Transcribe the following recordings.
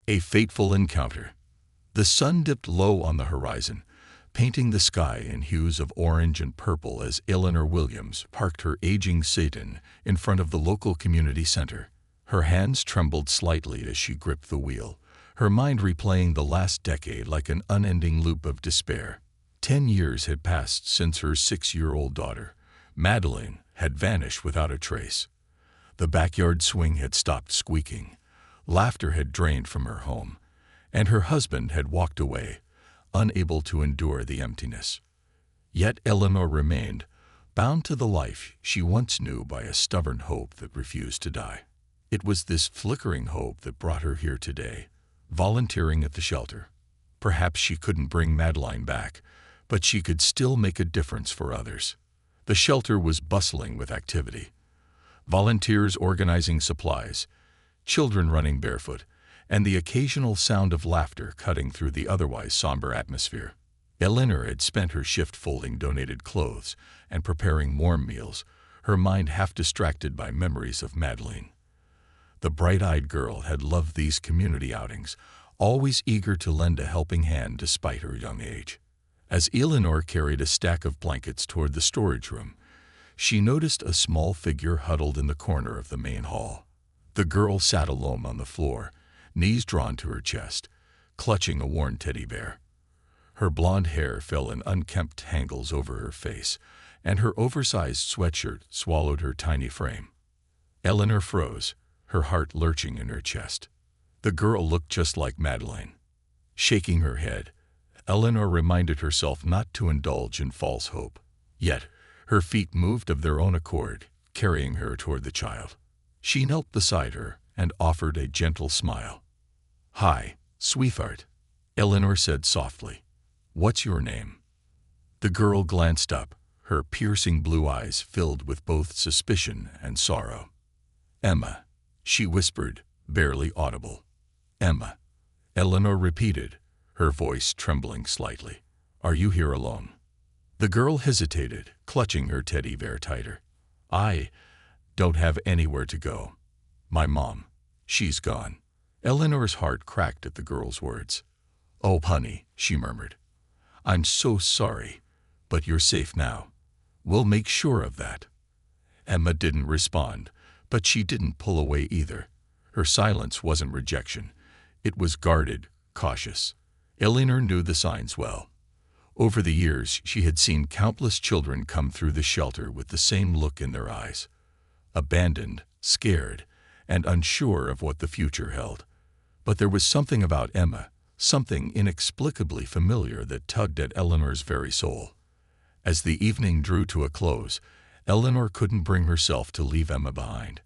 A fateful encounter. The sun dipped low on the horizon, painting the sky in hues of orange and purple as Eleanor Williams parked her aging sedan in front of the local community center. Her hands trembled slightly as she gripped the wheel, her mind replaying the last decade like an unending loop of despair. 10 years had passed since her 6-year-old daughter, Madeline, had vanished without a trace. The backyard swing had stopped squeaking, laughter had drained from her home, and her husband had walked away, unable to endure the emptiness. Yet Eleanor remained, bound to the life she once knew by a stubborn hope that refused to die. It was this flickering hope that brought her here today, volunteering at the shelter. Perhaps she couldn't bring Madeline back, but she could still make a difference for others. The shelter was bustling with activity. Volunteers organizing supplies, children running barefoot, and the occasional sound of laughter cutting through the otherwise somber atmosphere. Eleanor had spent her shift folding donated clothes and preparing warm meals, her mind half distracted by memories of Madeline. The bright-eyed girl had loved these community outings, always eager to lend a helping hand despite her young age. As Eleanor carried a stack of blankets toward the storage room, she noticed a small figure huddled in the corner of the main hall. The girl sat alone on the floor, knees drawn to her chest, clutching a worn teddy bear. Her blonde hair fell in unkempt tangles over her face, and her oversized sweatshirt swallowed her tiny frame. Eleanor froze, her heart lurching in her chest. The girl looked just like Madeline. Shaking her head, Eleanor reminded herself not to indulge in false hope. Yet, her feet moved of their own accord, carrying her toward the child. She knelt beside her and offered a gentle smile. "Hi, sweetheart," Eleanor said softly. "What's your name?" The girl glanced up, her piercing blue eyes filled with both suspicion and sorrow. "Emma," she whispered, barely audible. "Emma," Eleanor repeated, her voice trembling slightly. "Are you here alone?" The girl hesitated, clutching her teddy bear tighter. "I don't have anywhere to go. My mom, she's gone." Eleanor's heart cracked at the girl's words. "Oh, honey," she murmured. "I'm so sorry, but you're safe now. We'll make sure of that." Emma didn't respond, but she didn't pull away either. Her silence wasn't rejection. It was guarded, cautious. Eleanor knew the signs well. Over the years, she had seen countless children come through the shelter with the same look in their eyes. Abandoned, scared, and unsure of what the future held. But there was something about Emma, something inexplicably familiar that tugged at Eleanor's very soul. As the evening drew to a close, Eleanor couldn't bring herself to leave Emma behind.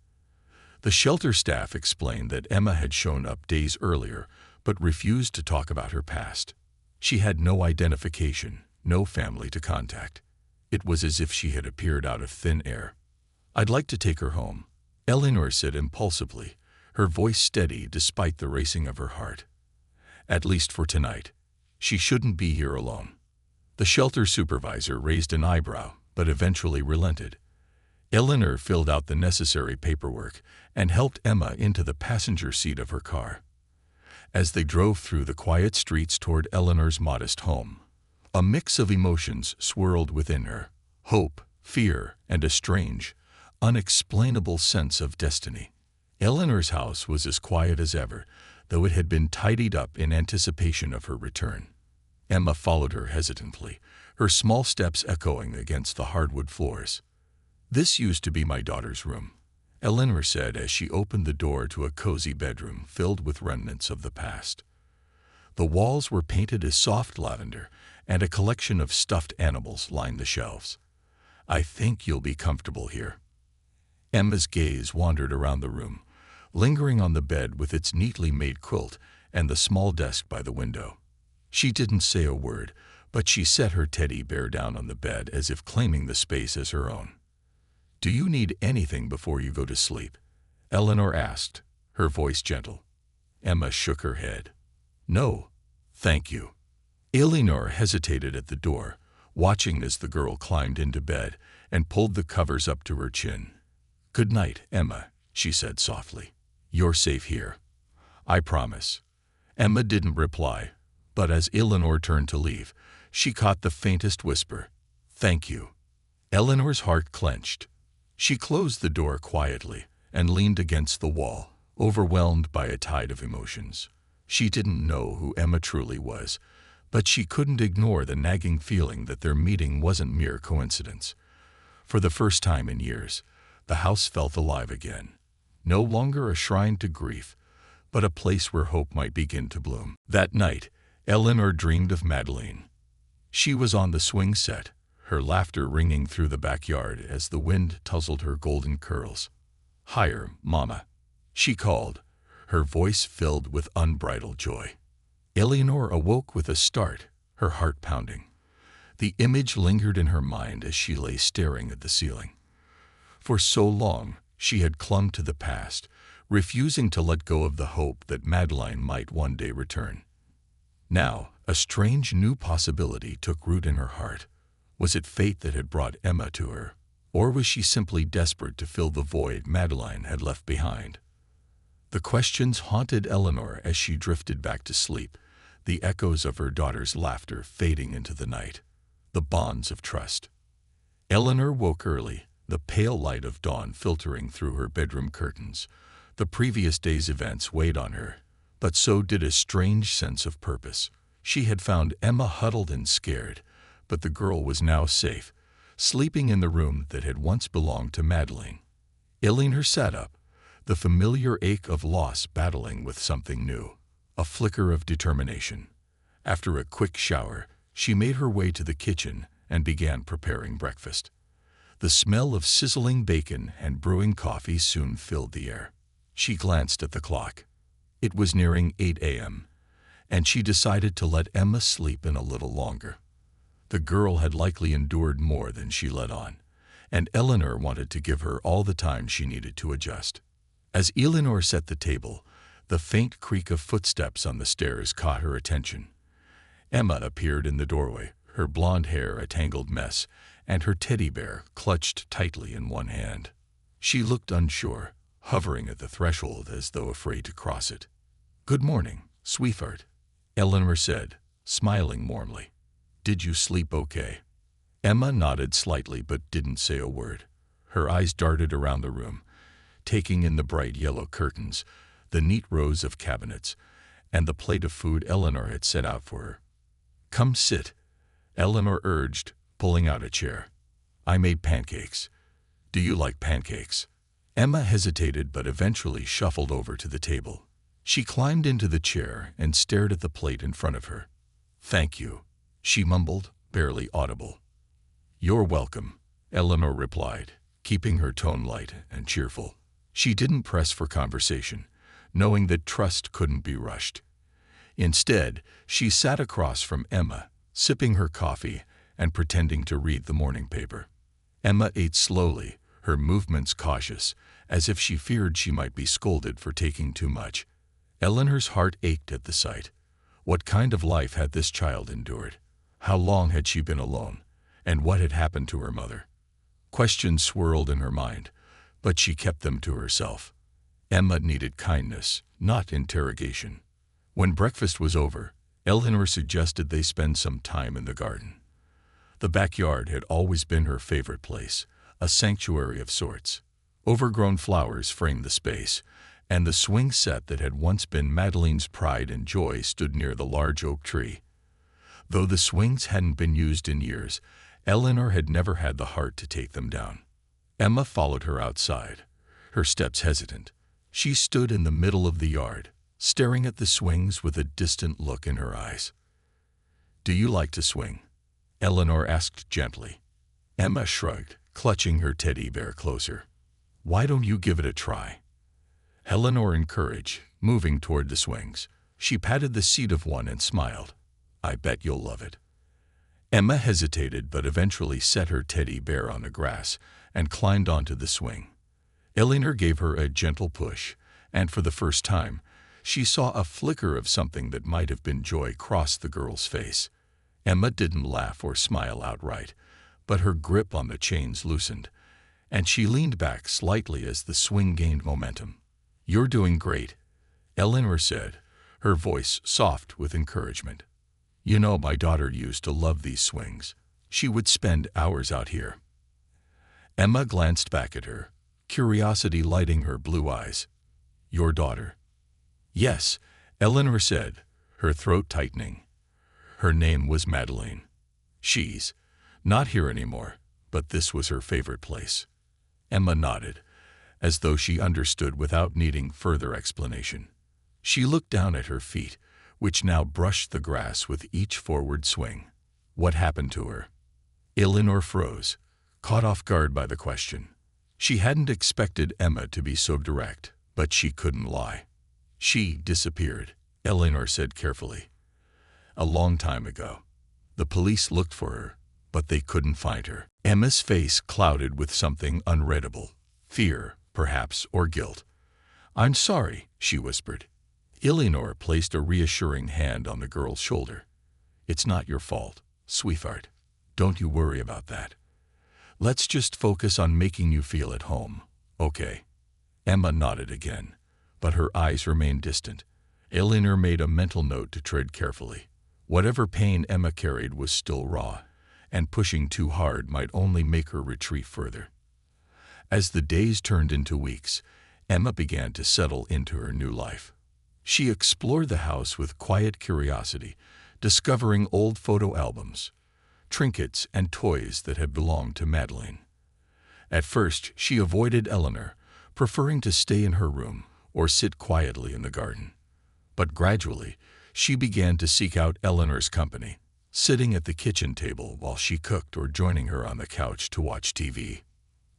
The shelter staff explained that Emma had shown up days earlier, but refused to talk about her past. She had no identification, no family to contact. It was as if she had appeared out of thin air. "I'd like to take her home," Eleanor said impulsively, her voice steady despite the racing of her heart. "At least for tonight. She shouldn't be here alone." The shelter supervisor raised an eyebrow, but eventually relented. Eleanor filled out the necessary paperwork and helped Emma into the passenger seat of her car. As they drove through the quiet streets toward Eleanor's modest home, a mix of emotions swirled within her: hope, fear, and a strange, unexplainable sense of destiny. Eleanor's house was as quiet as ever, though it had been tidied up in anticipation of her return. Emma followed her hesitantly, her small steps echoing against the hardwood floors. "This used to be my daughter's room," Eleanor said as she opened the door to a cozy bedroom filled with remnants of the past. The walls were painted a soft lavender, and a collection of stuffed animals lined the shelves. "I think you'll be comfortable here." Emma's gaze wandered around the room, lingering on the bed with its neatly made quilt and the small desk by the window. She didn't say a word, but she set her teddy bear down on the bed as if claiming the space as her own. "Do you need anything before you go to sleep?" Eleanor asked, her voice gentle. Emma shook her head. "No, thank you." Eleanor hesitated at the door, watching as the girl climbed into bed and pulled the covers up to her chin. "Good night, Emma," she said softly. "You're safe here. I promise." Emma didn't reply, but as Eleanor turned to leave, she caught the faintest whisper, "Thank you." Eleanor's heart clenched. She closed the door quietly and leaned against the wall, overwhelmed by a tide of emotions. She didn't know who Emma truly was, but she couldn't ignore the nagging feeling that their meeting wasn't mere coincidence. For the first time in years, the house felt alive again. No longer a shrine to grief, but a place where hope might begin to bloom. That night, Eleanor dreamed of Madeline. She was on the swing set, her laughter ringing through the backyard as the wind tousled her golden curls. "Higher, Mama," she called, her voice filled with unbridled joy. Eleanor awoke with a start, her heart pounding. The image lingered in her mind as she lay staring at the ceiling. For so long, she had clung to the past, refusing to let go of the hope that Madeline might one day return. Now, a strange new possibility took root in her heart. Was it fate that had brought Emma to her, or was she simply desperate to fill the void Madeline had left behind? The questions haunted Eleanor as she drifted back to sleep, the echoes of her daughter's laughter fading into the night, the bonds of trust. Eleanor woke early, the pale light of dawn filtering through her bedroom curtains. The previous day's events weighed on her, but so did a strange sense of purpose. She had found Emma huddled and scared, but the girl was now safe, sleeping in the room that had once belonged to Madeline. Eleanor sat up, the familiar ache of loss battling with something new, a flicker of determination. After a quick shower, she made her way to the kitchen and began preparing breakfast. The smell of sizzling bacon and brewing coffee soon filled the air. She glanced at the clock. It was nearing 8 a.m., and she decided to let Emma sleep in a little longer. The girl had likely endured more than she let on, and Eleanor wanted to give her all the time she needed to adjust. As Eleanor set the table, the faint creak of footsteps on the stairs caught her attention. Emma appeared in the doorway, her blonde hair a tangled mess, and her teddy bear clutched tightly in one hand. She looked unsure, hovering at the threshold as though afraid to cross it. "Good morning, sweetheart," Eleanor said, smiling warmly. "Did you sleep okay?" Emma nodded slightly but didn't say a word. Her eyes darted around the room, taking in the bright yellow curtains, the neat rows of cabinets, and the plate of food Eleanor had set out for her. "Come sit," Eleanor urged, pulling out a chair. "I made pancakes. Do you like pancakes?" Emma hesitated but eventually shuffled over to the table. She climbed into the chair and stared at the plate in front of her. "Thank you," she mumbled, barely audible. "You're welcome," Eleanor replied, keeping her tone light and cheerful. She didn't press for conversation, knowing that trust couldn't be rushed. Instead, she sat across from Emma, sipping her coffee and pretending to read the morning paper. Emma ate slowly, her movements cautious, as if she feared she might be scolded for taking too much. Eleanor's heart ached at the sight. What kind of life had this child endured? How long had she been alone? And what had happened to her mother? Questions swirled in her mind, but she kept them to herself. Emma needed kindness, not interrogation. When breakfast was over, Eleanor suggested they spend some time in the garden. The backyard had always been her favorite place, a sanctuary of sorts. Overgrown flowers framed the space, and the swing set that had once been Madeline's pride and joy stood near the large oak tree. Though the swings hadn't been used in years, Eleanor had never had the heart to take them down. Emma followed her outside, her steps hesitant. She stood in the middle of the yard, staring at the swings with a distant look in her eyes. "Do you like to swing?" Eleanor asked gently. Emma shrugged, clutching her teddy bear closer. "Why don't you give it a try?" Eleanor encouraged, moving toward the swings. She patted the seat of one and smiled. "I bet you'll love it." Emma hesitated but eventually set her teddy bear on the grass and climbed onto the swing. Eleanor gave her a gentle push, and for the first time, she saw a flicker of something that might have been joy cross the girl's face. Emma didn't laugh or smile outright, but her grip on the chains loosened, and she leaned back slightly as the swing gained momentum. "You're doing great," Eleanor said, her voice soft with encouragement. "You know, my daughter used to love these swings. She would spend hours out here." Emma glanced back at her, curiosity lighting her blue eyes. "Your daughter?" "Yes," Eleanor said, her throat tightening. Her name was Madeleine. "She's not here anymore, but this was her favorite place." Emma nodded, as though she understood without needing further explanation. She looked down at her feet, which now brushed the grass with each forward swing. "What happened to her?" Eleanor froze, caught off guard by the question. She hadn't expected Emma to be so direct, but she couldn't lie. "She disappeared," Eleanor said carefully. "A long time ago. The police looked for her, but they couldn't find her." Emma's face clouded with something unreadable. Fear, perhaps, or guilt. "I'm sorry," she whispered. Eleanor placed a reassuring hand on the girl's shoulder. "It's not your fault, sweetheart. Don't you worry about that. Let's just focus on making you feel at home, okay?" Emma nodded again, but her eyes remained distant. Eleanor made a mental note to tread carefully. Whatever pain Emma carried was still raw, and pushing too hard might only make her retreat further. As the days turned into weeks, Emma began to settle into her new life. She explored the house with quiet curiosity, discovering old photo albums, trinkets, and toys that had belonged to Madeleine. At first, she avoided Eleanor, preferring to stay in her room or sit quietly in the garden. But gradually, she began to seek out Eleanor's company, sitting at the kitchen table while she cooked or joining her on the couch to watch TV.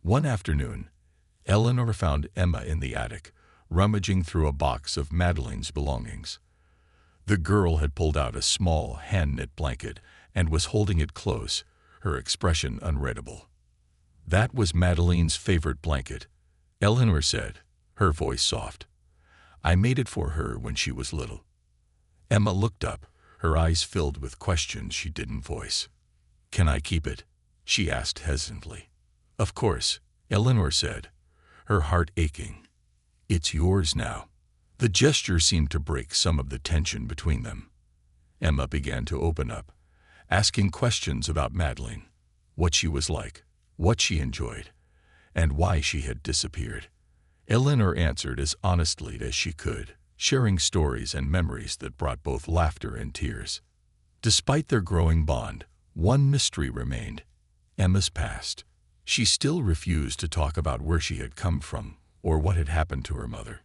One afternoon, Eleanor found Emma in the attic, rummaging through a box of Madeleine's belongings. The girl had pulled out a small hand-knit blanket and was holding it close, her expression unreadable. "That was Madeleine's favorite blanket," Eleanor said, her voice soft. "I made it for her when she was little." Emma looked up, her eyes filled with questions she didn't voice. "Can I keep it?" she asked hesitantly. "Of course," Eleanor said, her heart aching. "It's yours now." The gesture seemed to break some of the tension between them. Emma began to open up, asking questions about Madeleine, what she was like, what she enjoyed, and why she had disappeared. Eleanor answered as honestly as she could, sharing stories and memories that brought both laughter and tears. Despite their growing bond, one mystery remained: Emma's past. She still refused to talk about where she had come from or what had happened to her mother.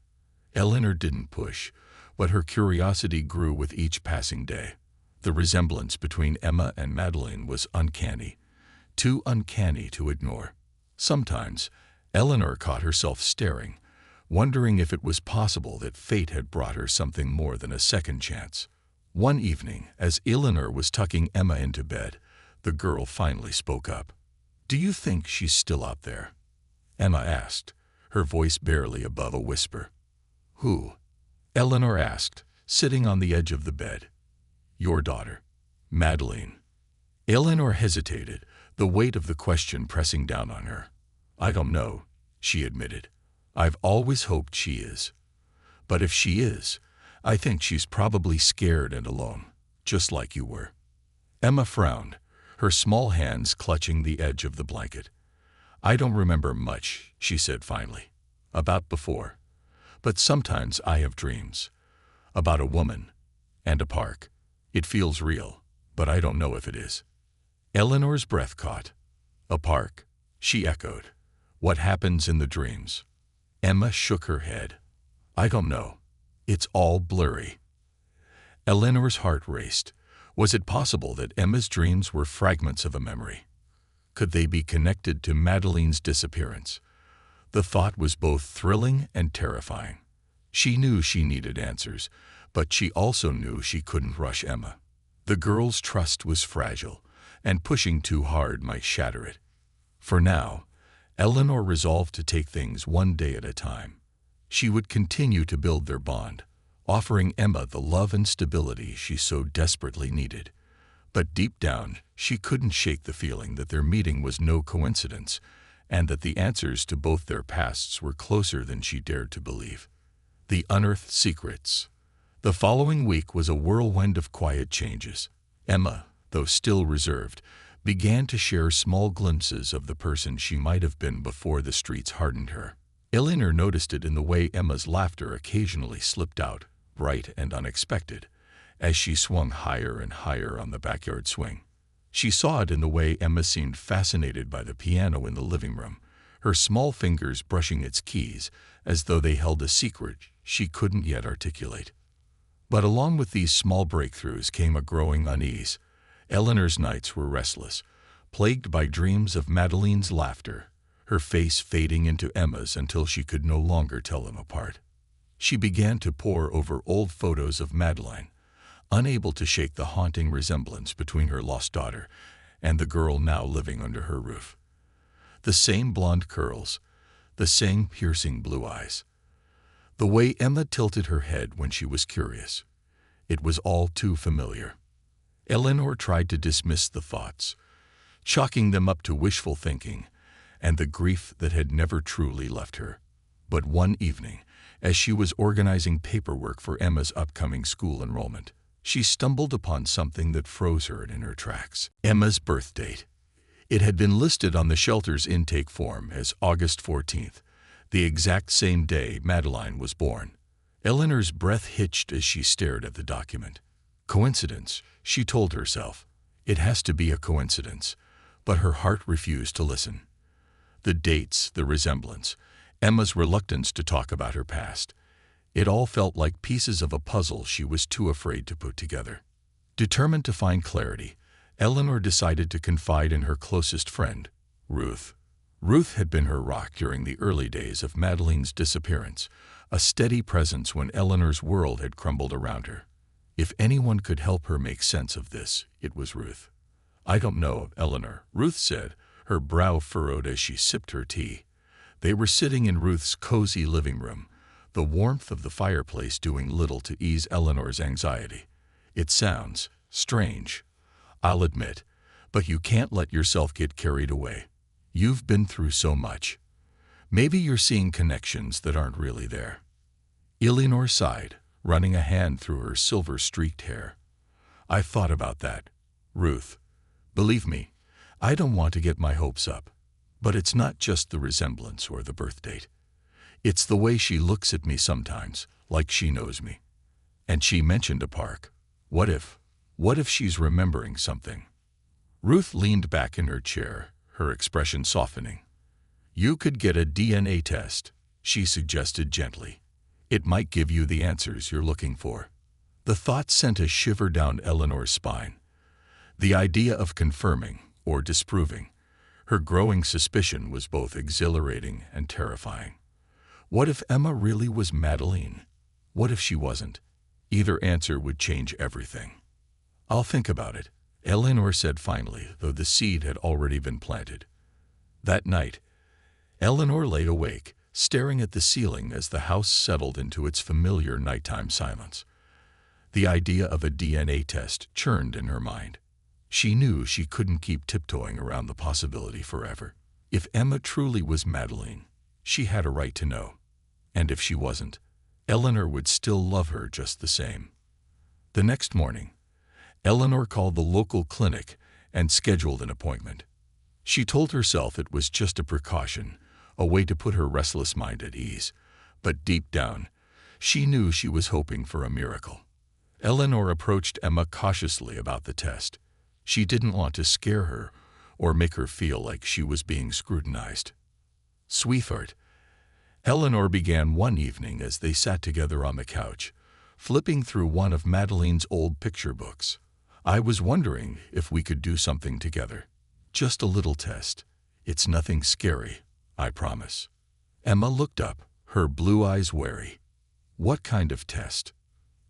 Eleanor didn't push, but her curiosity grew with each passing day. The resemblance between Emma and Madeleine was uncanny, too uncanny to ignore. Sometimes, Eleanor caught herself staring, wondering if it was possible that fate had brought her something more than a second chance. One evening, as Eleanor was tucking Emma into bed, the girl finally spoke up. "Do you think she's still out there?" Emma asked, her voice barely above a whisper. "Who?" Eleanor asked, sitting on the edge of the bed. "Your daughter, Madeleine." Eleanor hesitated, the weight of the question pressing down on her. "I don't know," she admitted. "I've always hoped she is. But if she is, I think she's probably scared and alone, just like you were." Emma frowned, her small hands clutching the edge of the blanket. "I don't remember much," she said finally, "about before. But sometimes I have dreams. About a woman. And a park. It feels real, but I don't know if it is." Eleanor's breath caught. "A park," she echoed. "What happens in the dreams?" Emma shook her head. "I don't know. It's all blurry." Eleanor's heart raced. Was it possible that Emma's dreams were fragments of a memory? Could they be connected to Madeleine's disappearance? The thought was both thrilling and terrifying. She knew she needed answers, but she also knew she couldn't rush Emma. The girl's trust was fragile, and pushing too hard might shatter it. For now, Eleanor resolved to take things one day at a time. She would continue to build their bond, offering Emma the love and stability she so desperately needed. But deep down, she couldn't shake the feeling that their meeting was no coincidence, and that the answers to both their pasts were closer than she dared to believe. The unearthed secrets, The following week was a whirlwind of quiet changes. Emma, though still reserved, began to share small glimpses of the person she might have been before the streets hardened her. Eleanor noticed it in the way Emma's laughter occasionally slipped out, bright and unexpected, as she swung higher and higher on the backyard swing. She saw it in the way Emma seemed fascinated by the piano in the living room, her small fingers brushing its keys as though they held a secret she couldn't yet articulate. But along with these small breakthroughs came a growing unease. Eleanor's nights were restless, plagued by dreams of Madeline's laughter, her face fading into Emma's until she could no longer tell them apart. She began to pore over old photos of Madeline, unable to shake the haunting resemblance between her lost daughter and the girl now living under her roof. The same blonde curls, the same piercing blue eyes. The way Emma tilted her head when she was curious. It was all too familiar. Eleanor tried to dismiss the thoughts, chalking them up to wishful thinking and the grief that had never truly left her. But one evening, as she was organizing paperwork for Emma's upcoming school enrollment, she stumbled upon something that froze her in her tracks. Emma's birth date. It had been listed on the shelter's intake form as August 14th, the exact same day Madeline was born. Eleanor's breath hitched as she stared at the document. Coincidence, she told herself. It has to be a coincidence, but her heart refused to listen. The dates, the resemblance, Emma's reluctance to talk about her past. It all felt like pieces of a puzzle she was too afraid to put together. Determined to find clarity, Eleanor decided to confide in her closest friend, Ruth. Ruth had been her rock during the early days of Madeline's disappearance, a steady presence when Eleanor's world had crumbled around her. If anyone could help her make sense of this, it was Ruth. "I don't know, Eleanor," Ruth said, her brow furrowed as she sipped her tea. They were sitting in Ruth's cozy living room, the warmth of the fireplace doing little to ease Eleanor's anxiety. "It sounds strange, I'll admit, but you can't let yourself get carried away. You've been through so much. Maybe you're seeing connections that aren't really there." Eleanor sighed, running a hand through her silver-streaked hair. "I've thought about that, Ruth. Believe me, I don't want to get my hopes up. But it's not just the resemblance or the birth date. It's the way she looks at me sometimes, like she knows me." And she mentioned a park. What if she's remembering something? Ruth leaned back in her chair, her expression softening. "You could get a DNA test," she suggested gently. "It might give you the answers you're looking for." The thought sent a shiver down Eleanor's spine. The idea of confirming or disproving her growing suspicion was both exhilarating and terrifying. What if Emma really was Madeline? What if she wasn't? Either answer would change everything. "I'll think about it," Eleanor said finally, though the seed had already been planted. That night, Eleanor lay awake, staring at the ceiling as the house settled into its familiar nighttime silence. The idea of a DNA test churned in her mind. She knew she couldn't keep tiptoeing around the possibility forever. If Emma truly was Madeline, she had a right to know. And if she wasn't, Eleanor would still love her just the same. The next morning, Eleanor called the local clinic and scheduled an appointment. She told herself it was just a precaution, a way to put her restless mind at ease. But deep down, she knew she was hoping for a miracle. Eleanor approached Emma cautiously about the test. She didn't want to scare her or make her feel like she was being scrutinized. "Sweetheart," Eleanor began one evening as they sat together on the couch, flipping through one of Madeline's old picture books. "I was wondering if we could do something together. Just a little test. It's nothing scary, I promise." Emma looked up, her blue eyes wary. "What kind of test?"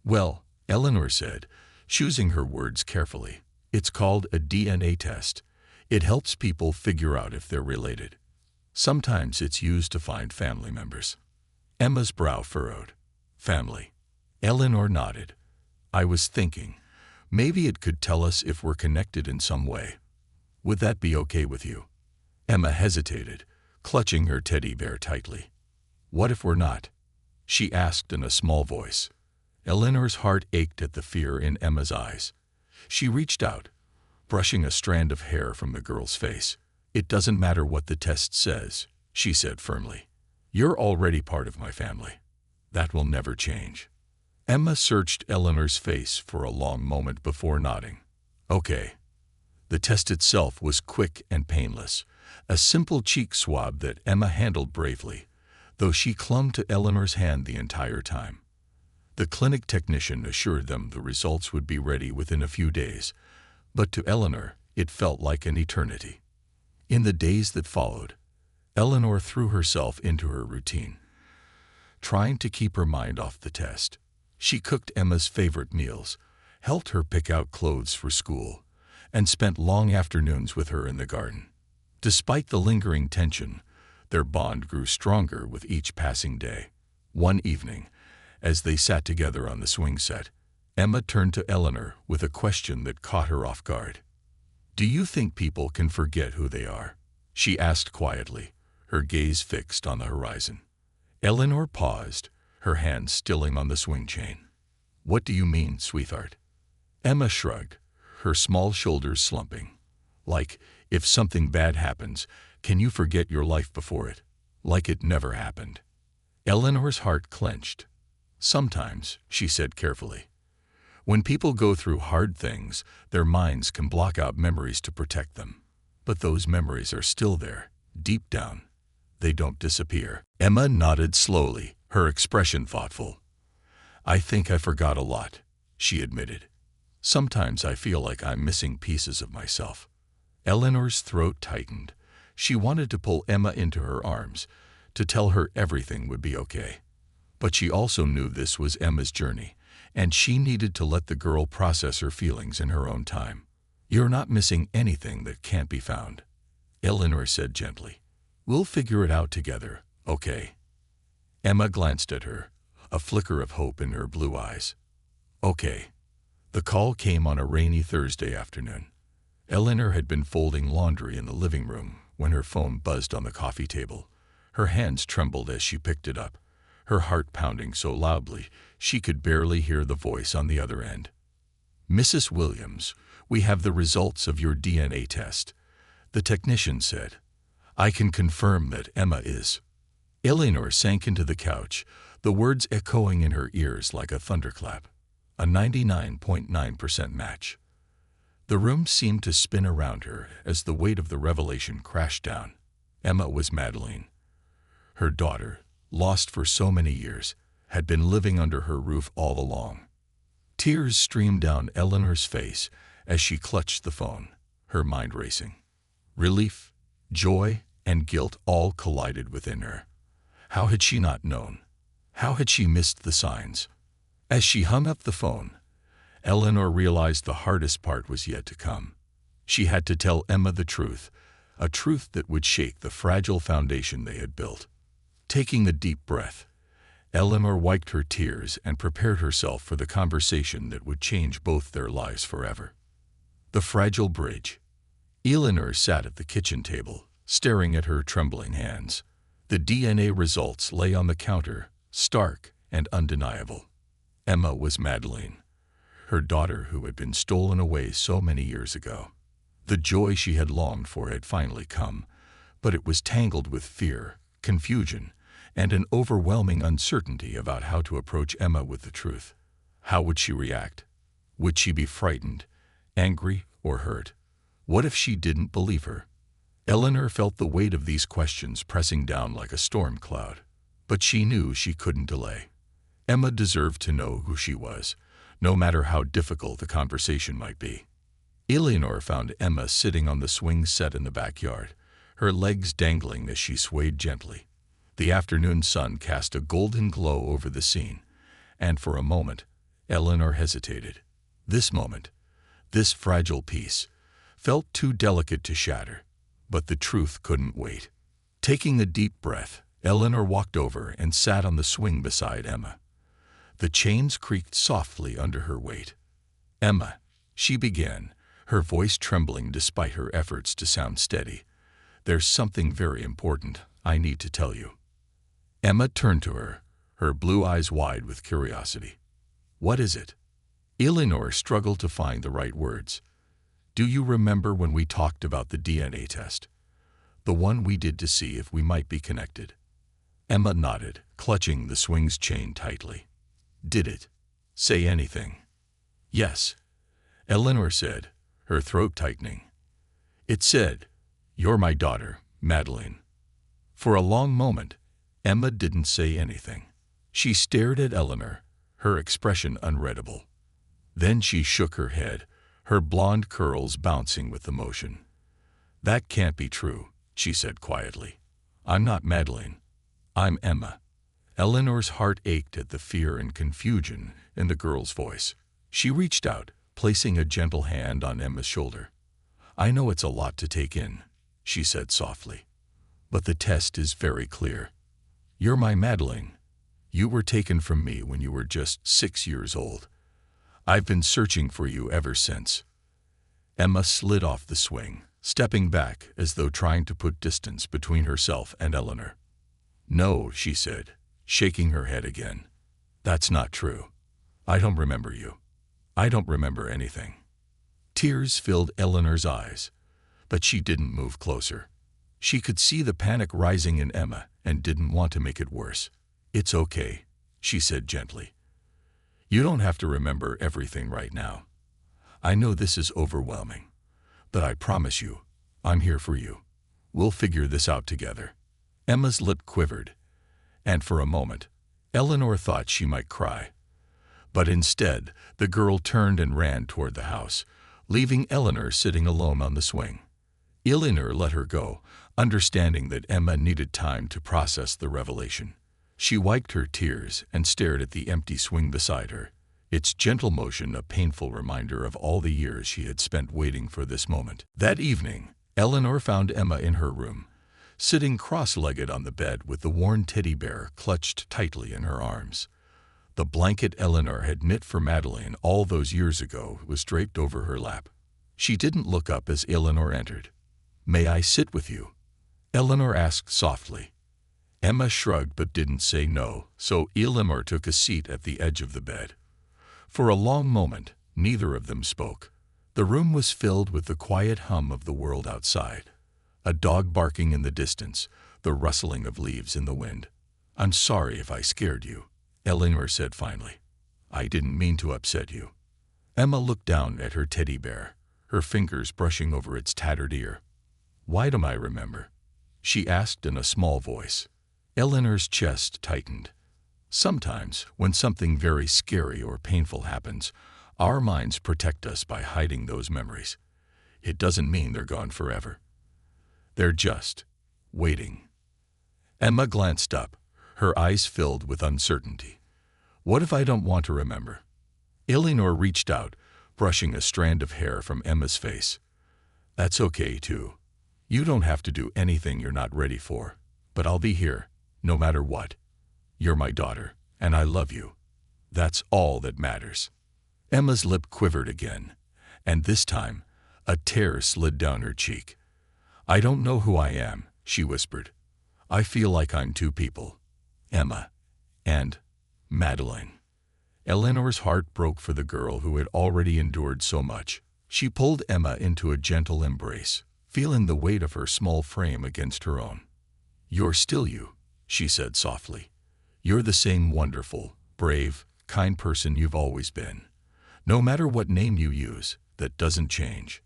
"Well," Eleanor said, choosing her words carefully, "it's called a DNA test. It helps people figure out if they're related. Sometimes it's used to find family members." Emma's brow furrowed. "Family?" Eleanor nodded. "I was thinking, maybe it could tell us if we're connected in some way. Would that be okay with you?" Emma hesitated, clutching her teddy bear tightly. "What if we're not?" she asked in a small voice. Eleanor's heart ached at the fear in Emma's eyes. She reached out, brushing a strand of hair from the girl's face. "It doesn't matter what the test says," she said firmly. "You're already part of my family. That will never change." Emma searched Eleanor's face for a long moment before nodding. "Okay." The test itself was quick and painless, a simple cheek swab that Emma handled bravely, though she clung to Eleanor's hand the entire time. The clinic technician assured them the results would be ready within a few days, but to Eleanor, it felt like an eternity. In the days that followed, Eleanor threw herself into her routine, trying to keep her mind off the test. She cooked Emma's favorite meals, helped her pick out clothes for school, and spent long afternoons with her in the garden. Despite the lingering tension, their bond grew stronger with each passing day. One evening, as they sat together on the swing set, Emma turned to Eleanor with a question that caught her off guard. "Do you think people can forget who they are?" she asked quietly, her gaze fixed on the horizon. Eleanor paused, her hand stilling on the swing chain. "What do you mean, sweetheart?" Emma shrugged, her small shoulders slumping. "Like, if something bad happens, can you forget your life before it? Like it never happened?" Eleanor's heart clenched. "Sometimes," she said carefully. "When people go through hard things, their minds can block out memories to protect them. But those memories are still there, deep down. They don't disappear." Emma nodded slowly, her expression thoughtful. "I think I forgot a lot," she admitted. "Sometimes I feel like I'm missing pieces of myself." Eleanor's throat tightened. She wanted to pull Emma into her arms, to tell her everything would be okay. But she also knew this was Emma's journey, and she needed to let the girl process her feelings in her own time. "You're not missing anything that can't be found," Eleanor said gently. "We'll figure it out together, okay?" Emma glanced at her, a flicker of hope in her blue eyes. "Okay." The call came on a rainy Thursday afternoon. Eleanor had been folding laundry in the living room when her phone buzzed on the coffee table. Her hands trembled as she picked it up, her heart pounding so loudly she could barely hear the voice on the other end. "Mrs. Williams, we have the results of your DNA test," the technician said. "I can confirm that Emma is." Eleanor sank into the couch, the words echoing in her ears like a thunderclap. A 99.9% match. The room seemed to spin around her as the weight of the revelation crashed down. Emma was Madeline. Her daughter, lost for so many years, had been living under her roof all along. Tears streamed down Eleanor's face as she clutched the phone, her mind racing. Relief, joy, and guilt all collided within her. How had she not known? How had she missed the signs? As she hung up the phone, Eleanor realized the hardest part was yet to come. She had to tell Emma the truth, a truth that would shake the fragile foundation they had built. Taking a deep breath, Eleanor wiped her tears and prepared herself for the conversation that would change both their lives forever. The fragile bridge. Eleanor sat at the kitchen table, staring at her trembling hands. The DNA results lay on the counter, stark and undeniable. Emma was Madeline, her daughter who had been stolen away so many years ago. The joy she had longed for had finally come, but it was tangled with fear, confusion, and an overwhelming uncertainty about how to approach Emma with the truth. How would she react? Would she be frightened, angry, or hurt? What if she didn't believe her? Eleanor felt the weight of these questions pressing down like a storm cloud, but she knew she couldn't delay. Emma deserved to know who she was, no matter how difficult the conversation might be. Eleanor found Emma sitting on the swing set in the backyard, her legs dangling as she swayed gently. The afternoon sun cast a golden glow over the scene, and for a moment, Eleanor hesitated. This moment, this fragile piece, felt too delicate to shatter, but the truth couldn't wait. Taking a deep breath, Eleanor walked over and sat on the swing beside Emma. The chains creaked softly under her weight. "Emma," she began, her voice trembling despite her efforts to sound steady, "there's something very important I need to tell you." Emma turned to her, her blue eyes wide with curiosity. What is it? Eleanor struggled to find the right words. Do you remember when we talked about the DNA test? The one we did to see if we might be connected. Emma nodded, clutching the swing's chain tightly. Did it say anything? Yes, Eleanor said, her throat tightening. It said, "You're my daughter, Madeline." For a long moment, Emma didn't say anything. She stared at Eleanor, her expression unreadable. Then she shook her head, her blonde curls bouncing with the motion. That can't be true, she said quietly. I'm not Madeline. I'm Emma. Eleanor's heart ached at the fear and confusion in the girl's voice. She reached out, placing a gentle hand on Emma's shoulder. I know it's a lot to take in, she said softly. But the test is very clear. You're my Madeline. You were taken from me when you were just 6 years old. I've been searching for you ever since. Emma slid off the swing, stepping back as though trying to put distance between herself and Eleanor. No, she said, shaking her head again. That's not true. I don't remember you. I don't remember anything. Tears filled Eleanor's eyes, but she didn't move closer. She could see the panic rising in Emma and didn't want to make it worse. It's okay, she said gently. You don't have to remember everything right now. I know this is overwhelming, but I promise you, I'm here for you. We'll figure this out together. Emma's lip quivered, and for a moment, Eleanor thought she might cry. But instead, the girl turned and ran toward the house, leaving Eleanor sitting alone on the swing. Eleanor let her go, understanding that Emma needed time to process the revelation. She wiped her tears and stared at the empty swing beside her, its gentle motion a painful reminder of all the years she had spent waiting for this moment. That evening, Eleanor found Emma in her room, sitting cross-legged on the bed with the worn teddy bear clutched tightly in her arms. The blanket Eleanor had knit for Madeline all those years ago was draped over her lap. She didn't look up as Eleanor entered. May I sit with you? Eleanor asked softly. Emma shrugged but didn't say no, so Eleanor took a seat at the edge of the bed. For a long moment, neither of them spoke. The room was filled with the quiet hum of the world outside. A dog barking in the distance, the rustling of leaves in the wind. I'm sorry if I scared you, Eleanor said finally. I didn't mean to upset you. Emma looked down at her teddy bear, her fingers brushing over its tattered ear. Why don't I remember? She asked in a small voice. Eleanor's chest tightened. Sometimes, when something very scary or painful happens, our minds protect us by hiding those memories. It doesn't mean they're gone forever. They're just waiting. Emma glanced up, her eyes filled with uncertainty. What if I don't want to remember? Eleanor reached out, brushing a strand of hair from Emma's face. That's okay, too. You don't have to do anything you're not ready for, but I'll be here, no matter what. You're my daughter, and I love you. That's all that matters. Emma's lip quivered again, and this time, a tear slid down her cheek. I don't know who I am, she whispered. I feel like I'm two people, Emma and Madeline. Eleanor's heart broke for the girl who had already endured so much. She pulled Emma into a gentle embrace, feeling the weight of her small frame against her own. You're still you, she said softly. You're the same wonderful, brave, kind person you've always been. No matter what name you use, that doesn't change.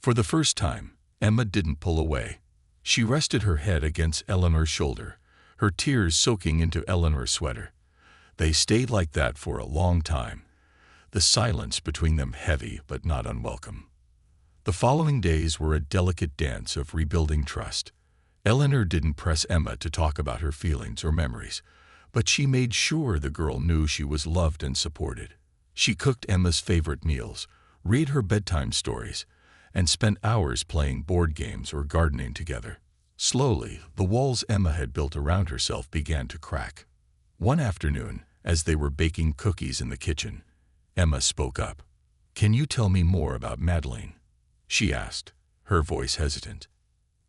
For the first time, Emma didn't pull away. She rested her head against Eleanor's shoulder, her tears soaking into Eleanor's sweater. They stayed like that for a long time, the silence between them heavy but not unwelcome. The following days were a delicate dance of rebuilding trust. Eleanor didn't press Emma to talk about her feelings or memories, but she made sure the girl knew she was loved and supported. She cooked Emma's favorite meals, read her bedtime stories, and spent hours playing board games or gardening together. Slowly, the walls Emma had built around herself began to crack. One afternoon, as they were baking cookies in the kitchen, Emma spoke up. Can you tell me more about Madeline? She asked, her voice hesitant.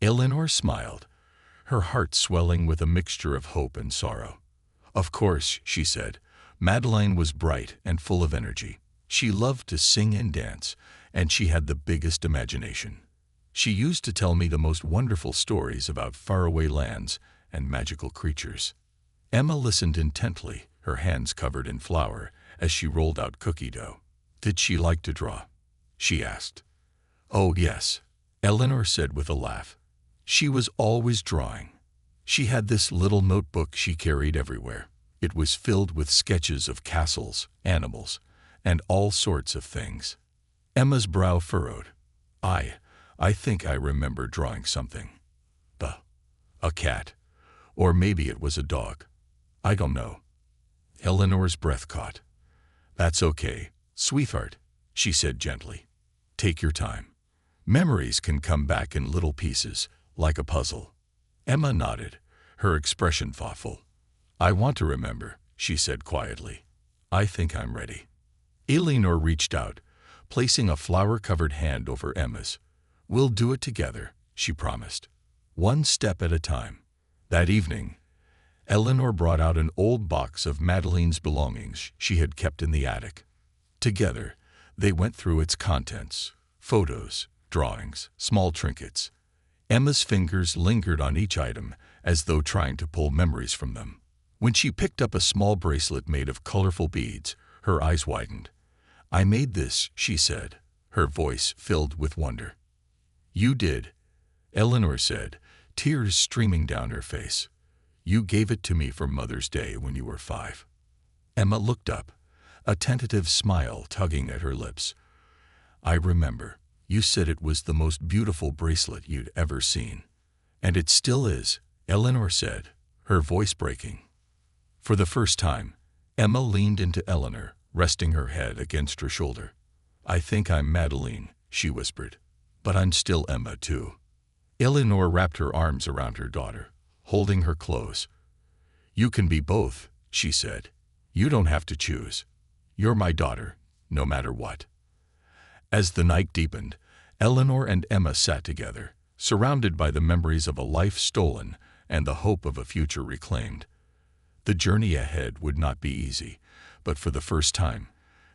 Eleanor smiled, her heart swelling with a mixture of hope and sorrow. Of course, she said, Madeline was bright and full of energy. She loved to sing and dance, and she had the biggest imagination. She used to tell me the most wonderful stories about faraway lands and magical creatures. Emma listened intently, her hands covered in flour, as she rolled out cookie dough. "Did she like to draw?" she asked. "Oh, yes," Eleanor said with a laugh. "She was always drawing. She had this little notebook she carried everywhere. It was filled with sketches of castles, animals, and all sorts of things." Emma's brow furrowed. I think I remember drawing something. A cat. Or maybe it was a dog. I don't know." Eleanor's breath caught. "That's okay, sweetheart," she said gently. "Take your time. Memories can come back in little pieces, like a puzzle." Emma nodded, her expression thoughtful. "I want to remember," she said quietly. "I think I'm ready." Eleanor reached out, placing a flower-covered hand over Emma's. "We'll do it together," she promised. "One step at a time." That evening, Eleanor brought out an old box of Madeline's belongings she had kept in the attic. Together, they went through its contents: photos, drawings, small trinkets. Emma's fingers lingered on each item as though trying to pull memories from them. When she picked up a small bracelet made of colorful beads, her eyes widened. "I made this," she said, her voice filled with wonder. "You did," Eleanor said, tears streaming down her face. "You gave it to me for Mother's Day when you were 5. Emma looked up, a tentative smile tugging at her lips. "I remember. You said it was the most beautiful bracelet you'd ever seen." "And it still is," Eleanor said, her voice breaking. For the first time, Emma leaned into Eleanor, resting her head against her shoulder. "I think I'm Madeline," she whispered. "But I'm still Emma, too." Eleanor wrapped her arms around her daughter, holding her close. "You can be both," she said. "You don't have to choose. You're my daughter, no matter what." As the night deepened, Eleanor and Emma sat together, surrounded by the memories of a life stolen and the hope of a future reclaimed. The journey ahead would not be easy, but for the first time,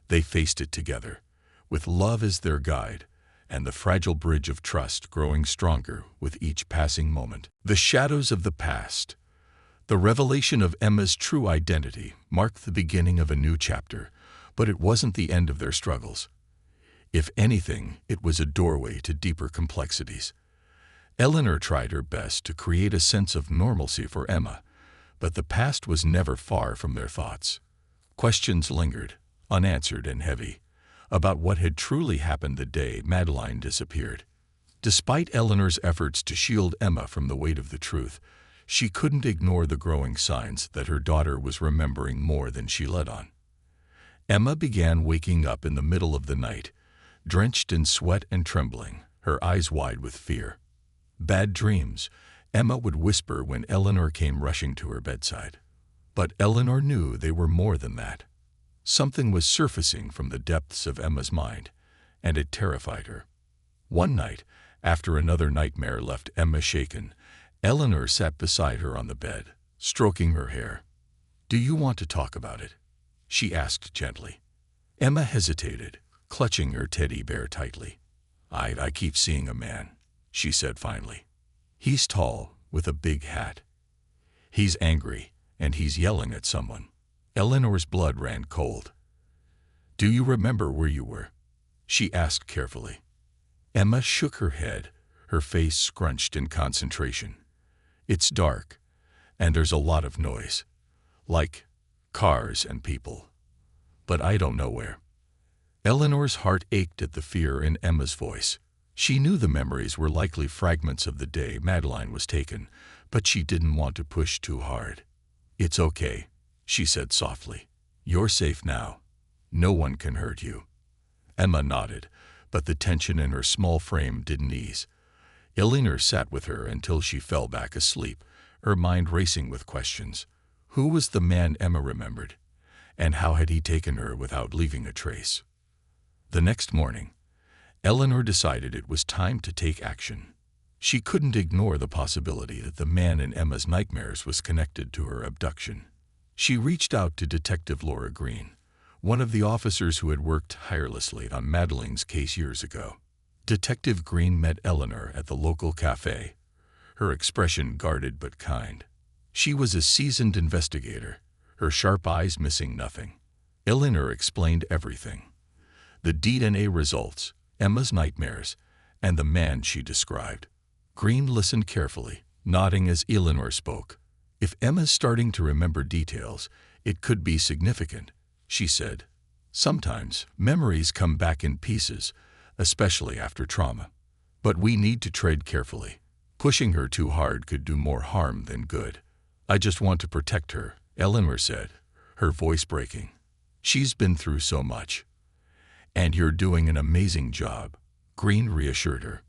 they faced it together, with love as their guide, and the fragile bridge of trust growing stronger with each passing moment. The shadows of the past. The revelation of Emma's true identity marked the beginning of a new chapter, but it wasn't the end of their struggles. If anything, it was a doorway to deeper complexities. Eleanor tried her best to create a sense of normalcy for Emma, but the past was never far from their thoughts. Questions lingered, unanswered and heavy, about what had truly happened the day Madeline disappeared. Despite Eleanor's efforts to shield Emma from the weight of the truth, she couldn't ignore the growing signs that her daughter was remembering more than she let on. Emma began waking up in the middle of the night, drenched in sweat and trembling, her eyes wide with fear. "Bad dreams," Emma would whisper when Eleanor came rushing to her bedside. But Eleanor knew they were more than that. Something was surfacing from the depths of Emma's mind, and it terrified her. One night, after another nightmare left Emma shaken, Eleanor sat beside her on the bed, stroking her hair. "Do you want to talk about it?" she asked gently. Emma hesitated, clutching her teddy bear tightly. I keep seeing a man," she said finally. "He's tall, with a big hat. He's angry, and he's yelling at someone." Eleanor's blood ran cold. "Do you remember where you were?" she asked carefully. Emma shook her head, her face scrunched in concentration. "It's dark, and there's a lot of noise, like cars and people. But I don't know where." Eleanor's heart ached at the fear in Emma's voice. She knew the memories were likely fragments of the day Madeline was taken, but she didn't want to push too hard. "It's okay," she said softly. "You're safe now. No one can hurt you." Emma nodded, but the tension in her small frame didn't ease. Eleanor sat with her until she fell back asleep, her mind racing with questions. Who was the man Emma remembered? And how had he taken her without leaving a trace? The next morning, Eleanor decided it was time to take action. She couldn't ignore the possibility that the man in Emma's nightmares was connected to her abduction. She reached out to Detective Laura Green, one of the officers who had worked tirelessly on Madeline's case years ago. Detective Green met Eleanor at the local cafe, her expression guarded but kind. She was a seasoned investigator, her sharp eyes missing nothing. Eleanor explained everything: the DNA results, Emma's nightmares, and the man she described. Green listened carefully, nodding as Eleanor spoke. "If Emma's starting to remember details, it could be significant," she said. "Sometimes memories come back in pieces, especially after trauma. But we need to tread carefully. Pushing her too hard could do more harm than good." "I just want to protect her," Eleanor said, her voice breaking. "She's been through so much." "And you're doing an amazing job," Green reassured her.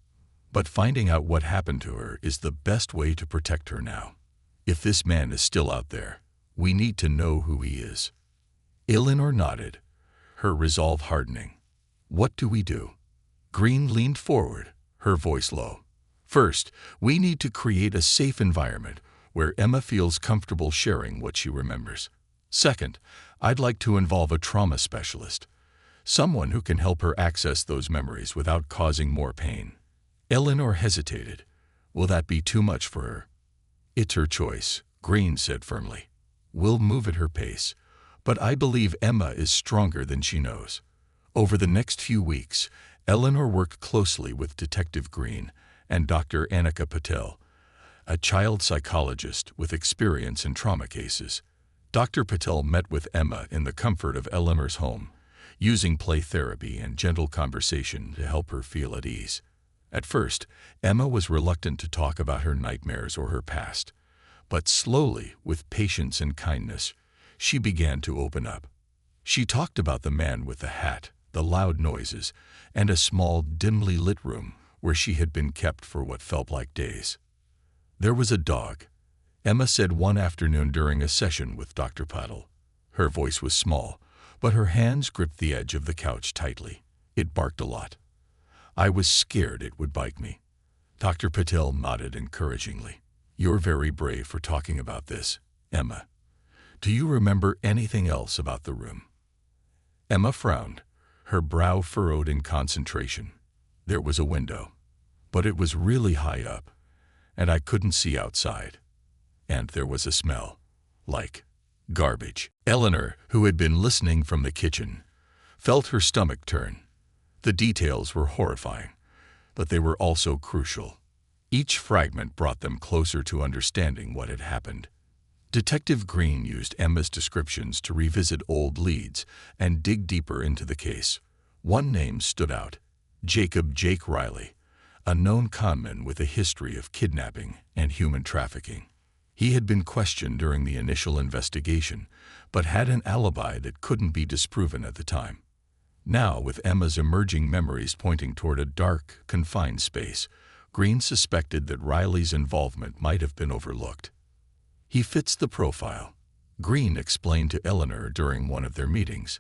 "But finding out what happened to her is the best way to protect her now. If this man is still out there, we need to know who he is." Eleanor nodded, her resolve hardening. "What do we do?" Green leaned forward, her voice low. "First, we need to create a safe environment where Emma feels comfortable sharing what she remembers. Second, I'd like to involve a trauma specialist, someone who can help her access those memories without causing more pain." Eleanor hesitated. "Will that be too much for her?" "It's her choice," Green said firmly. "We'll move at her pace, but I believe Emma is stronger than she knows." Over the next few weeks, Eleanor worked closely with Detective Green and Dr. Annika Patel, a child psychologist with experience in trauma cases. Dr. Patel met with Emma in the comfort of Eleanor's home, using play therapy and gentle conversation to help her feel at ease. At first, Emma was reluctant to talk about her nightmares or her past, but slowly, with patience and kindness, she began to open up. She talked about the man with the hat, the loud noises, and a small, dimly lit room where she had been kept for what felt like days. "There was a dog," Emma said one afternoon during a session with Dr. Patel. Her voice was small, but her hands gripped the edge of the couch tightly. "It barked a lot. I was scared it would bite me." Dr. Patel nodded encouragingly. "You're very brave for talking about this, Emma. Do you remember anything else about the room?" Emma frowned, her brow furrowed in concentration. "There was a window, but it was really high up, and I couldn't see outside. And there was a smell, like garbage." Eleanor, who had been listening from the kitchen, felt her stomach turn. The details were horrifying, but they were also crucial. Each fragment brought them closer to understanding what had happened. Detective Green used Emma's descriptions to revisit old leads and dig deeper into the case. One name stood out: Jacob "Jake" Riley, a known conman with a history of kidnapping and human trafficking. He had been questioned during the initial investigation, but had an alibi that couldn't be disproven at the time. Now, with Emma's emerging memories pointing toward a dark, confined space, Green suspected that Riley's involvement might have been overlooked. "He fits the profile," Green explained to Eleanor during one of their meetings.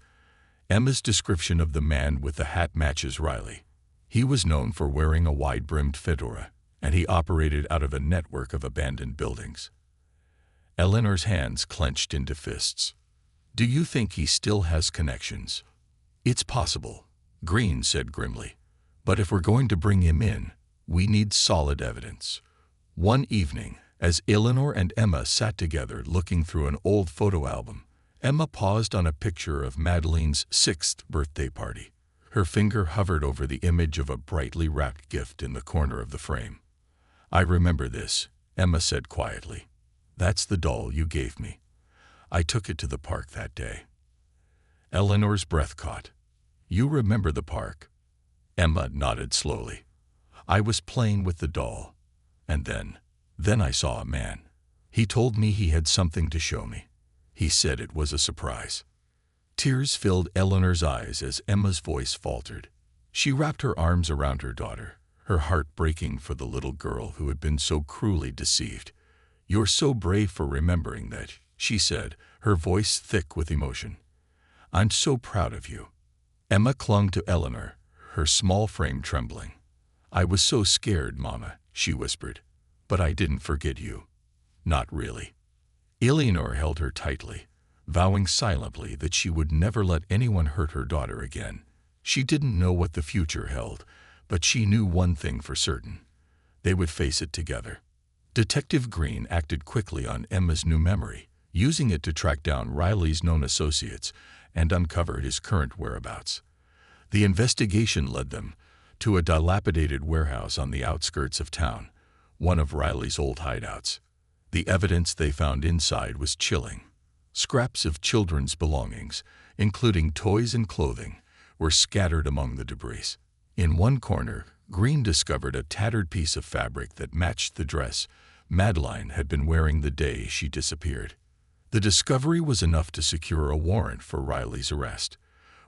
"Emma's description of the man with the hat matches Riley. He was known for wearing a wide-brimmed fedora, and he operated out of a network of abandoned buildings." Eleanor's hands clenched into fists. "Do you think he still has connections?" "It's possible," Green said grimly. "But if we're going to bring him in, we need solid evidence." One evening, as Eleanor and Emma sat together looking through an old photo album, Emma paused on a picture of Madeline's 6th birthday party. Her finger hovered over the image of a brightly wrapped gift in the corner of the frame. "I remember this," Emma said quietly. "That's the doll you gave me. I took it to the park that day." Eleanor's breath caught. "You remember the park?" Emma nodded slowly. "I was playing with the doll, and then I saw a man. He told me he had something to show me. He said it was a surprise." Tears filled Eleanor's eyes as Emma's voice faltered. She wrapped her arms around her daughter, her heart breaking for the little girl who had been so cruelly deceived. "You're so brave for remembering that," she said, her voice thick with emotion. "I'm so proud of you." Emma clung to Eleanor, her small frame trembling. "I was so scared, Mama," she whispered. "But I didn't forget you. Not really." Eleanor held her tightly, vowing silently that she would never let anyone hurt her daughter again. She didn't know what the future held, but she knew one thing for certain. They would face it together. Detective Green acted quickly on Emma's new memory, using it to track down Riley's known associates and uncover his current whereabouts. The investigation led them to a dilapidated warehouse on the outskirts of town, one of Riley's old hideouts. The evidence they found inside was chilling. Scraps of children's belongings, including toys and clothing, were scattered among the debris. In one corner, Green discovered a tattered piece of fabric that matched the dress Madeline had been wearing the day she disappeared. The discovery was enough to secure a warrant for Riley's arrest.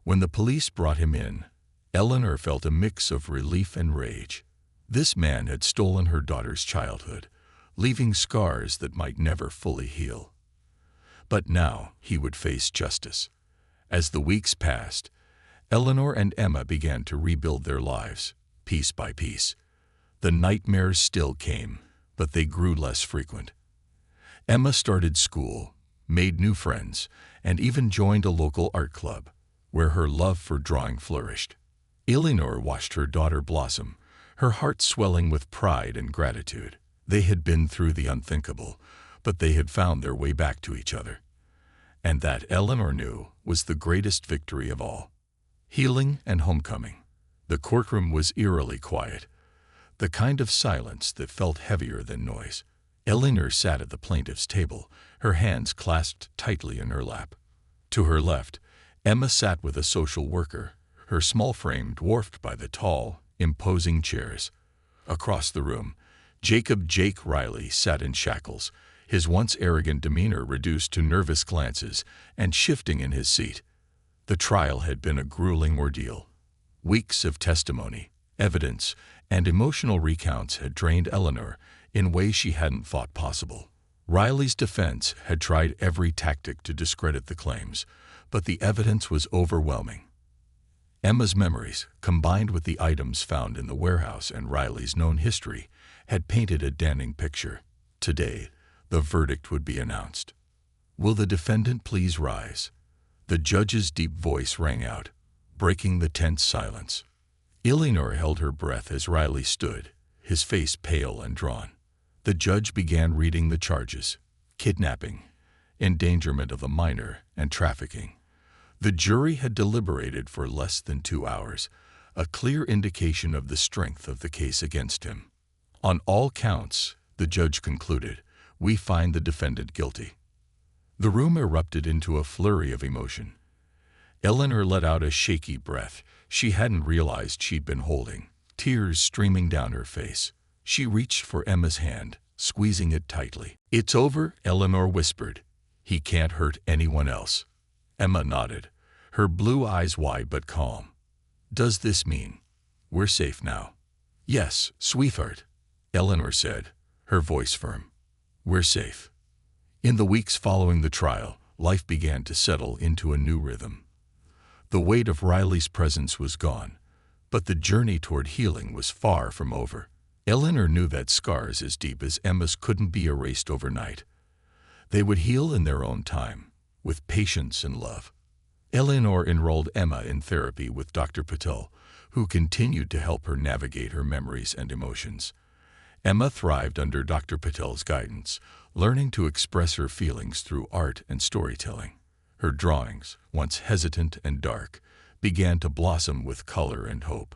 When the police brought him in, Eleanor felt a mix of relief and rage. This man had stolen her daughter's childhood, leaving scars that might never fully heal. But now he would face justice. As the weeks passed, Eleanor and Emma began to rebuild their lives, piece by piece. The nightmares still came, but they grew less frequent. Emma started school, made new friends, and even joined a local art club, where her love for drawing flourished. Eleanor watched her daughter blossom, her heart swelling with pride and gratitude. They had been through the unthinkable, but they had found their way back to each other. And that, Eleanor knew, was the greatest victory of all. Healing and homecoming. The courtroom was eerily quiet, the kind of silence that felt heavier than noise. Eleanor sat at the plaintiff's table, her hands clasped tightly in her lap. To her left, Emma sat with a social worker, her small frame dwarfed by the tall, imposing chairs. Across the room, Jacob "Jake" Riley sat in shackles, his once arrogant demeanor reduced to nervous glances and shifting in his seat. The trial had been a grueling ordeal. Weeks of testimony, evidence, and emotional recounts had drained Eleanor in ways she hadn't thought possible. Riley's defense had tried every tactic to discredit the claims, but the evidence was overwhelming. Emma's memories, combined with the items found in the warehouse and Riley's known history, had painted a damning picture. Today, the verdict would be announced. "Will the defendant please rise?" The judge's deep voice rang out, breaking the tense silence. Eleanor held her breath as Riley stood, his face pale and drawn. The judge began reading the charges: kidnapping, endangerment of a minor, and trafficking. The jury had deliberated for less than 2 hours, a clear indication of the strength of the case against him. On all counts, the judge concluded, "We find the defendant guilty." The room erupted into a flurry of emotion. Eleanor let out a shaky breath she hadn't realized she'd been holding, tears streaming down her face. She reached for Emma's hand, squeezing it tightly. "It's over," Eleanor whispered. "He can't hurt anyone else." Emma nodded, her blue eyes wide but calm. "Does this mean we're safe now?" "Yes, sweetheart," Eleanor said, her voice firm. "We're safe." In the weeks following the trial, life began to settle into a new rhythm. The weight of Riley's presence was gone, but the journey toward healing was far from over. Eleanor knew that scars as deep as Emma's couldn't be erased overnight. They would heal in their own time, with patience and love. Eleanor enrolled Emma in therapy with Dr. Patel, who continued to help her navigate her memories and emotions. Emma thrived under Dr. Patel's guidance, learning to express her feelings through art and storytelling. Her drawings, once hesitant and dark, began to blossom with color and hope.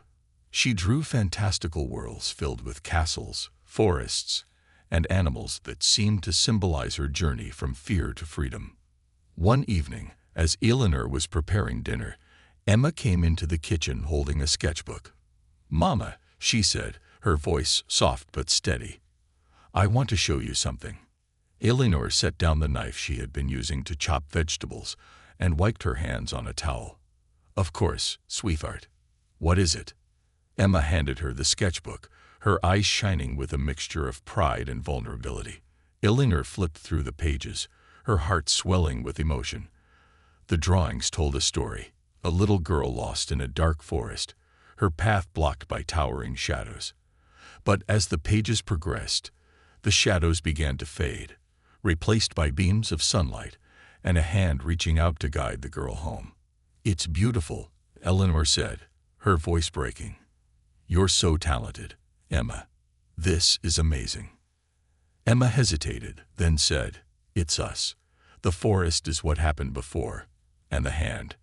She drew fantastical worlds filled with castles, forests, and animals that seemed to symbolize her journey from fear to freedom. One evening, as Eleanor was preparing dinner, Emma came into the kitchen holding a sketchbook. "Mama," she said, her voice soft but steady, "I want to show you something." Eleanor set down the knife she had been using to chop vegetables and wiped her hands on a towel. "Of course, sweetheart. What is it?" Emma handed her the sketchbook, her eyes shining with a mixture of pride and vulnerability. Eleanor flipped through the pages, her heart swelling with emotion. The drawings told a story: a little girl lost in a dark forest, her path blocked by towering shadows. But as the pages progressed, the shadows began to fade, replaced by beams of sunlight, and a hand reaching out to guide the girl home. "It's beautiful," Eleanor said, her voice breaking. "You're so talented, Emma. This is amazing." Emma hesitated, then said, "It's us. The forest is what happened before, and the hand.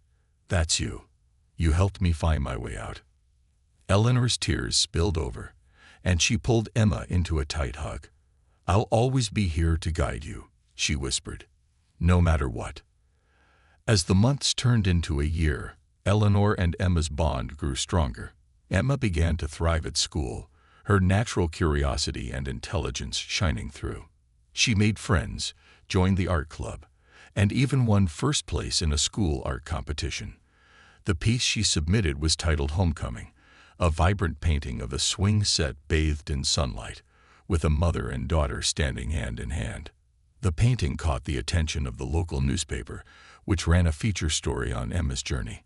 That's you. You helped me find my way out." Eleanor's tears spilled over, and she pulled Emma into a tight hug. "I'll always be here to guide you," she whispered, "no matter what." As the months turned into a year, Eleanor and Emma's bond grew stronger. Emma began to thrive at school, her natural curiosity and intelligence shining through. She made friends, joined the art club, and even won first place in a school art competition. The piece she submitted was titled Homecoming, a vibrant painting of a swing set bathed in sunlight, with a mother and daughter standing hand in hand. The painting caught the attention of the local newspaper, which ran a feature story on Emma's journey.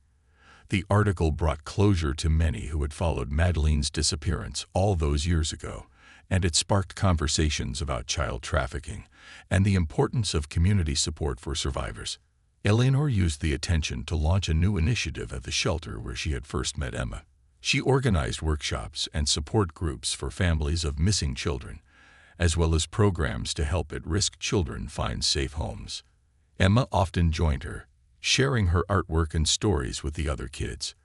The article brought closure to many who had followed Madeline's disappearance all those years ago, and it sparked conversations about child trafficking and the importance of community support for survivors. Eleanor used the attention to launch a new initiative at the shelter where she had first met Emma. She organized workshops and support groups for families of missing children, as well as programs to help at-risk children find safe homes. Emma often joined her, sharing her artwork and stories with the other kids.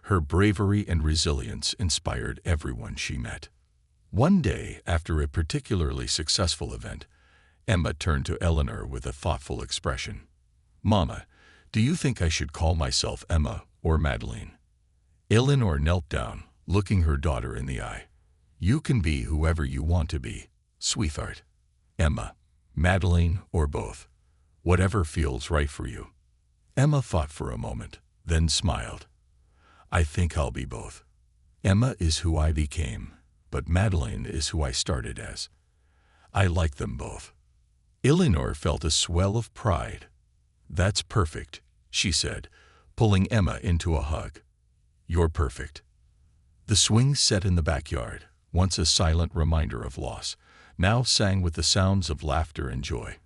Her bravery and resilience inspired everyone she met. One day, after a particularly successful event, Emma turned to Eleanor with a thoughtful expression. "Mama, do you think I should call myself Emma or Madeline?" Eleanor knelt down, looking her daughter in the eye. "You can be whoever you want to be, sweetheart. Emma, Madeline, or both. Whatever feels right for you." Emma thought for a moment, then smiled. "I think I'll be both. Emma is who I became, but Madeline is who I started as. I like them both." Eleanor felt a swell of pride. "That's perfect," she said, pulling Emma into a hug. "You're perfect." The swing set in the backyard, once a silent reminder of loss, now sang with the sounds of laughter and joy.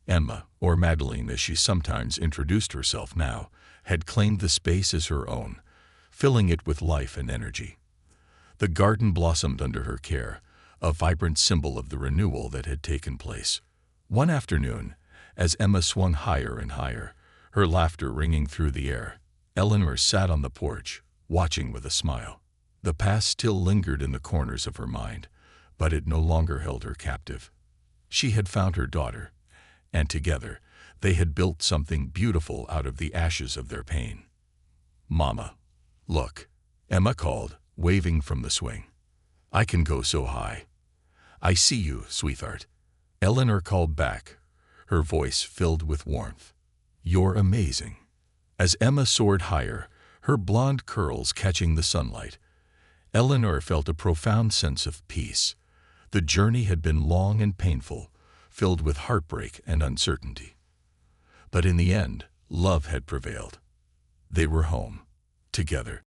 Emma, or Madeline as she sometimes introduced herself now, had claimed the space as her own, filling it with life and energy. The garden blossomed under her care, a vibrant symbol of the renewal that had taken place. One afternoon, as Emma swung higher and higher, her laughter ringing through the air, Eleanor sat on the porch, watching with a smile. The past still lingered in the corners of her mind, but it no longer held her captive. She had found her daughter, and together they had built something beautiful out of the ashes of their pain. "Mama, look," Emma called, waving from the swing. "I can go so high." "I see you, sweetheart," Eleanor called back, her voice filled with warmth. "You're amazing." As Emma soared higher, her blonde curls catching the sunlight, Eleanor felt a profound sense of peace. The journey had been long and painful, filled with heartbreak and uncertainty. But in the end, love had prevailed. They were home, together,